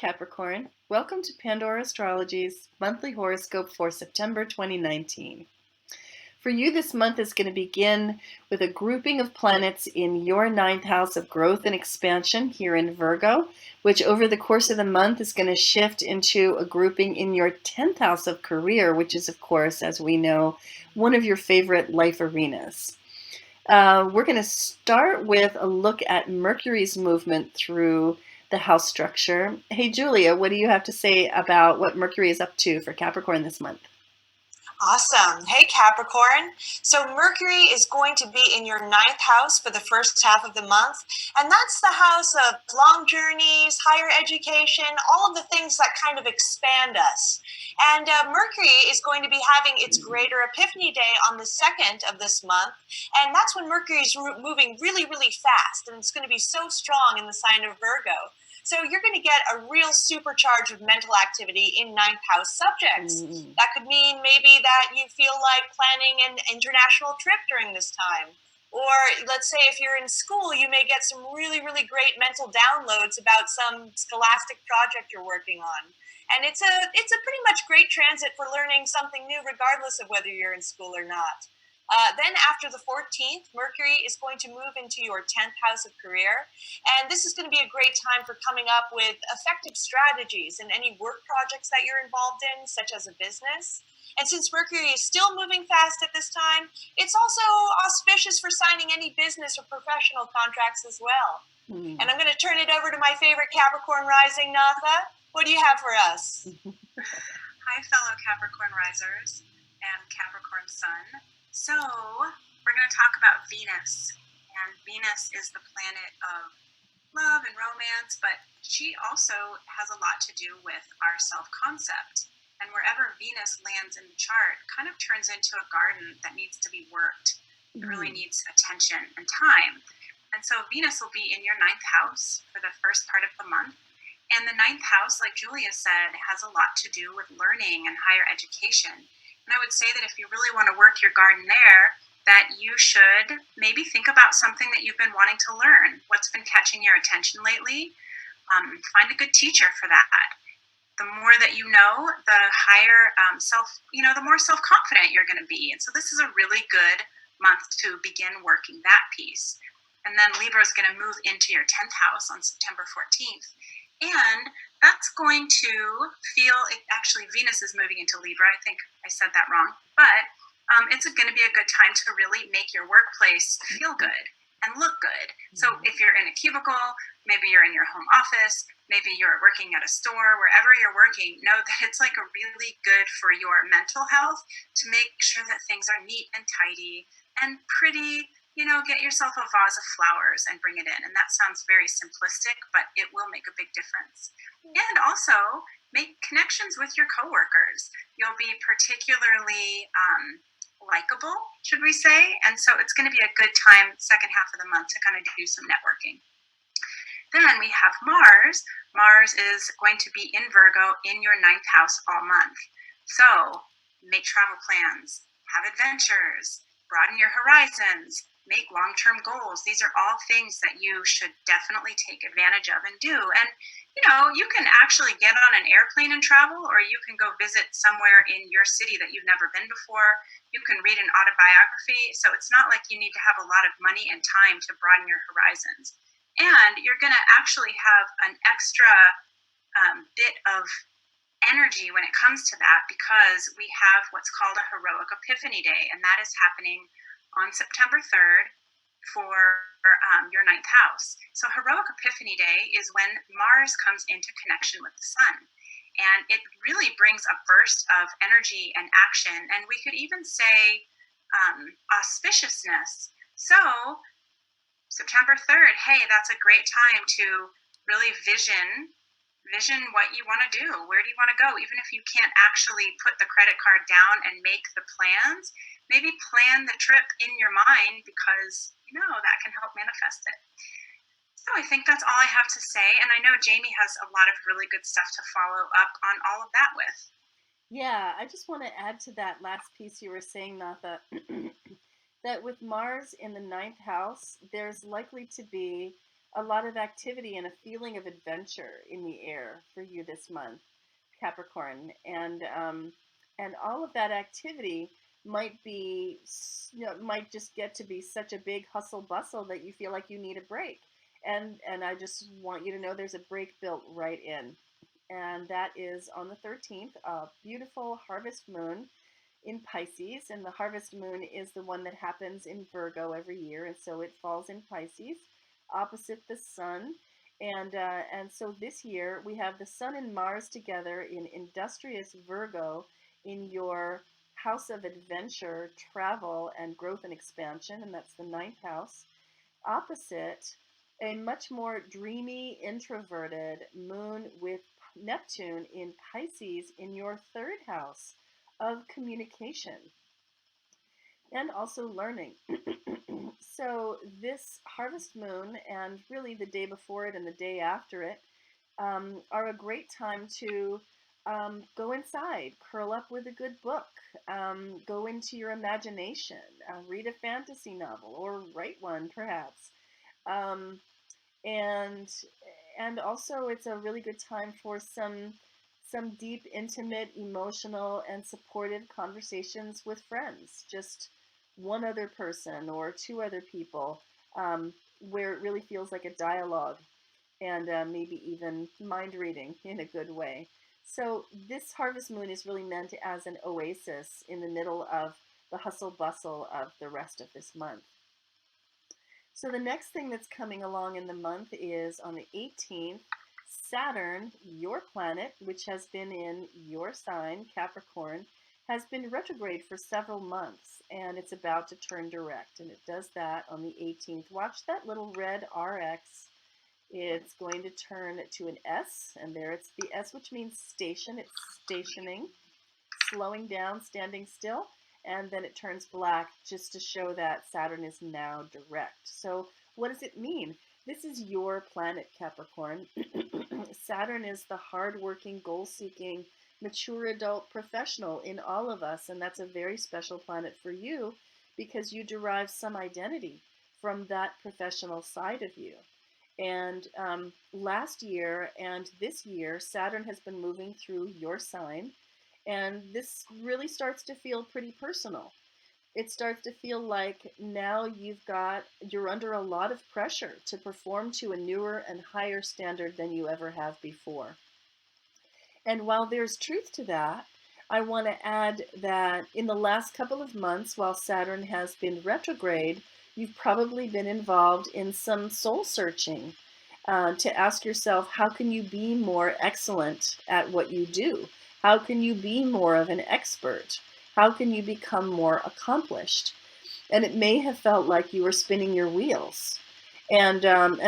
Capricorn. Welcome to Pandora Astrology's monthly horoscope for September 2019. For you, this month is going to begin with a grouping of planets in your ninth house of growth and expansion here in Virgo, which over the course of the month is going to shift into a grouping in your 10th house of career, which is, of course, as we know, one of your favorite life arenas. We're going to start with a look at Mercury's movement through the house structure. Hey, Julia, what do you have to say about what Mercury is up to for Capricorn this month? Awesome. Hey, Capricorn. So Mercury is going to be in your ninth house for the first half of the month. And that's the house of long journeys, higher education, all of the things that kind of expand us. And Mercury is going to be having its greater epiphany day on the 2nd of this month. And that's when Mercury is moving really, really fast. And it's going to be so strong in the sign of Virgo. So you're going to get a real supercharge of mental activity in ninth house subjects. That could mean maybe that you feel like planning an international trip during this time. Or let's say if you're in school, you may get some really, really great mental downloads about some scholastic project you're working on. And it's a pretty much great transit for learning something new, regardless of whether you're in school or not. Then after the 14th, Mercury is going to move into your 10th house of career. And this is going to be a great time for coming up with effective strategies in any work projects that you're involved in, such as a business. And since Mercury is still moving fast at this time, it's also auspicious for signing any business or professional contracts as well. And I'm going to turn it over to my favorite Capricorn rising, Natha. What do you have for us? Hi, fellow Capricorn risers and Capricorn sun. So we're going to talk about Venus, and Venus is the planet of love and romance, but she also has a lot to do with our self-concept. And wherever Venus lands in the chart kind of turns into a garden that needs to be worked. It really needs attention and time. And so Venus will be in your ninth house for the first part of the month. And the ninth house, like Julia said, has a lot to do with learning and higher education. And I would say that if you really want to work your garden there, that you should maybe think about something that you've been wanting to learn. What's been catching your attention lately? Find a good teacher for that. The more that you know, the higher the more self-confident you're going to be. And so this is a really good month to begin working that piece. And then Libra is going to move into your 10th house on September 14th. And that's going to actually Venus is moving into Libra. I think I said that wrong. But it's going to be a good time to really make your workplace feel good and look good. So if you're in a cubicle, maybe you're in your home office, maybe you're working at a store, wherever you're working, know that it's like a really good for your mental health to make sure that things are neat and tidy and pretty. Get yourself a vase of flowers and bring it in. And that sounds very simplistic, but it will make a big difference. And also make connections with your coworkers. You'll be particularly likable, should we say? And so it's going to be a good time, second half of the month, to kind of do some networking. Then we have Mars. Mars is going to be in Virgo in your ninth house all month. So make travel plans, have adventures, broaden your horizons, make long-term goals. These are all things that you should definitely take advantage of and do. And, you can actually get on an airplane and travel, or you can go visit somewhere in your city that you've never been before. You can read an autobiography. So it's not like you need to have a lot of money and time to broaden your horizons. And you're going to actually have an extra bit of energy when it comes to that, because we have what's called a heroic epiphany day, and that is happening on September 3rd for your ninth house. So heroic epiphany day is when Mars comes into connection with the sun. And it really brings a burst of energy and action. And we could even say auspiciousness. So September 3rd, hey, that's a great time to really vision what you want to do. Where do you want to go? Even if you can't actually put the credit card down and make the plans, maybe plan the trip in your mind, because that can help manifest it. So I think that's all I have to say. And I know Jamie has a lot of really good stuff to follow up on all of that with. Yeah, I just want to add to that last piece you were saying, Natha, that with Mars in the ninth house, there's likely to be a lot of activity and a feeling of adventure in the air for you this month, Capricorn, and all of that activity might be, might just get to be such a big hustle bustle that you feel like you need a break. And I just want you to know there's a break built right in, and that is on the 13th, a beautiful harvest moon in Pisces, and the harvest moon is the one that happens in Virgo every year, and so it falls in Pisces, opposite the sun. And so this year we have the sun and Mars together in industrious Virgo in your house of adventure, travel, and growth and expansion, and that's the ninth house, opposite a much more dreamy, introverted moon with Neptune in Pisces in your third house of communication and also learning. So this harvest moon, and really the day before it and the day after it, are a great time to go inside, curl up with a good book, go into your imagination, read a fantasy novel or write one perhaps. Um, and and also it's a really good time for some deep, intimate, emotional, and supportive conversations with friends, just one other person or two other people, where it really feels like a dialogue, and maybe even mind reading in a good way. So this harvest moon is really meant as an oasis in the middle of the hustle bustle of the rest of this month. So the next thing that's coming along in the month is on the 18th, Saturn, your planet, which has been in your sign, Capricorn, has been retrograde for several months, and it's about to turn direct, and it does that on the 18th. Watch that little red RX. It's going to turn to an S, and there it's the S, which means station. It's stationing, slowing down, standing still, and then it turns black just to show that Saturn is now direct. So what does it mean? This is your planet, Capricorn. Saturn is the hardworking, goal-seeking, mature adult professional in all of us, and that's a very special planet for you because you derive some identity from that professional side of you. And last year and this year, Saturn has been moving through your sign, and this really starts to feel pretty personal. It starts to feel like now you're under a lot of pressure to perform to a newer and higher standard than you ever have before. And while there's truth to that, I want to add that in the last couple of months, while Saturn has been retrograde, you've probably been involved in some soul searching to ask yourself, how can you be more excellent at what you do? How can you be more of an expert? How can you become more accomplished? And it may have felt like you were spinning your wheels. And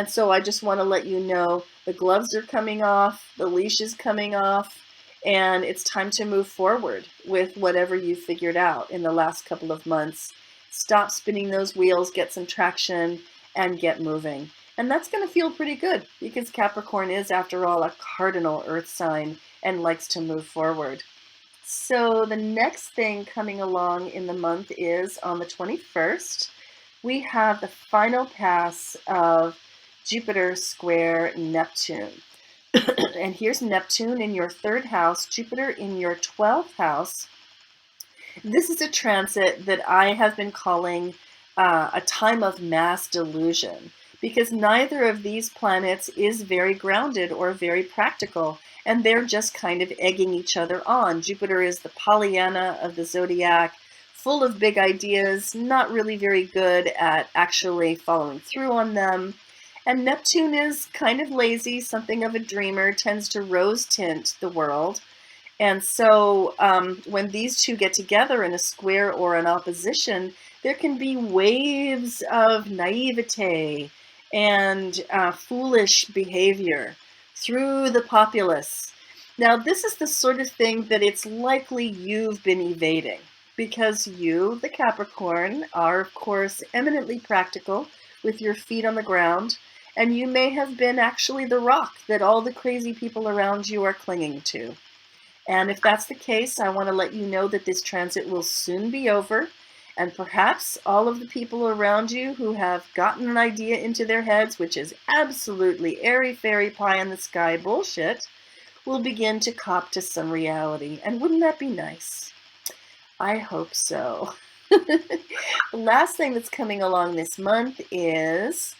so I just want to let you know the gloves are coming off, the leash is coming off, and it's time to move forward with whatever you figured out in the last couple of months. Stop spinning those wheels, get some traction, and get moving. And that's going to feel pretty good because Capricorn is, after all, a cardinal earth sign and likes to move forward. So the next thing coming along in the month is on the 21st, we have the final pass of Jupiter square Neptune. And here's Neptune in your third house, Jupiter in your 12th house. This is a transit that I have been calling a time of mass delusion, because neither of these planets is very grounded or very practical, and they're just kind of egging each other on. Jupiter is the Pollyanna of the zodiac, full of big ideas, not really very good at actually following through on them. And Neptune is kind of lazy, something of a dreamer, tends to rose tint the world. And so when these two get together in a square or an opposition, there can be waves of naivete and foolish behavior through the populace. Now, this is the sort of thing that it's likely you've been evading, because you, the Capricorn, are, of course, eminently practical with your feet on the ground, and you may have been actually the rock that all the crazy people around you are clinging to. And if that's the case, I want to let you know that this transit will soon be over, And perhaps all of the people around you who have gotten an idea into their heads, which is absolutely airy-fairy pie-in-the-sky bullshit, will begin to cop to some reality. And wouldn't that be nice? I hope so. The last thing that's coming along this month is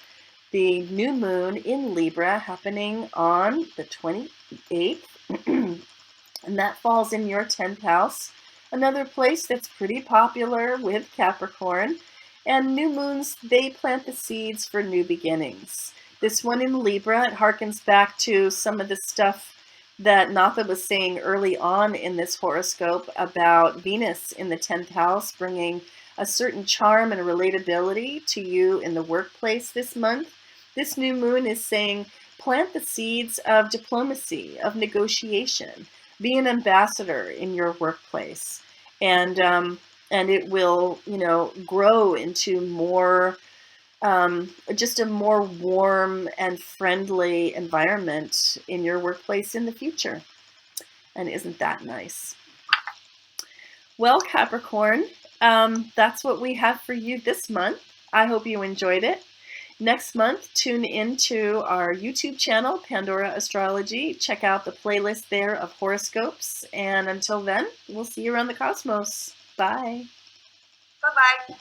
the new moon in Libra happening on the 28th. And that falls in your 10th house, another place that's pretty popular with Capricorn. And new moons, they plant the seeds for new beginnings. This one in Libra, it harkens back to some of the stuff that Natha was saying early on in this horoscope about Venus in the 10th house, bringing a certain charm and relatability to you in the workplace this month. This new moon is saying, plant the seeds of diplomacy, of negotiation. Be an ambassador in your workplace, and it will, grow into more, just a more warm and friendly environment in your workplace in the future. And isn't that nice? Well, Capricorn, that's what we have for you this month. I hope you enjoyed it. Next month, tune into our YouTube channel, Pandora Astrology. Check out the playlist there of horoscopes. And until then, we'll see you around the cosmos. Bye. Bye-bye.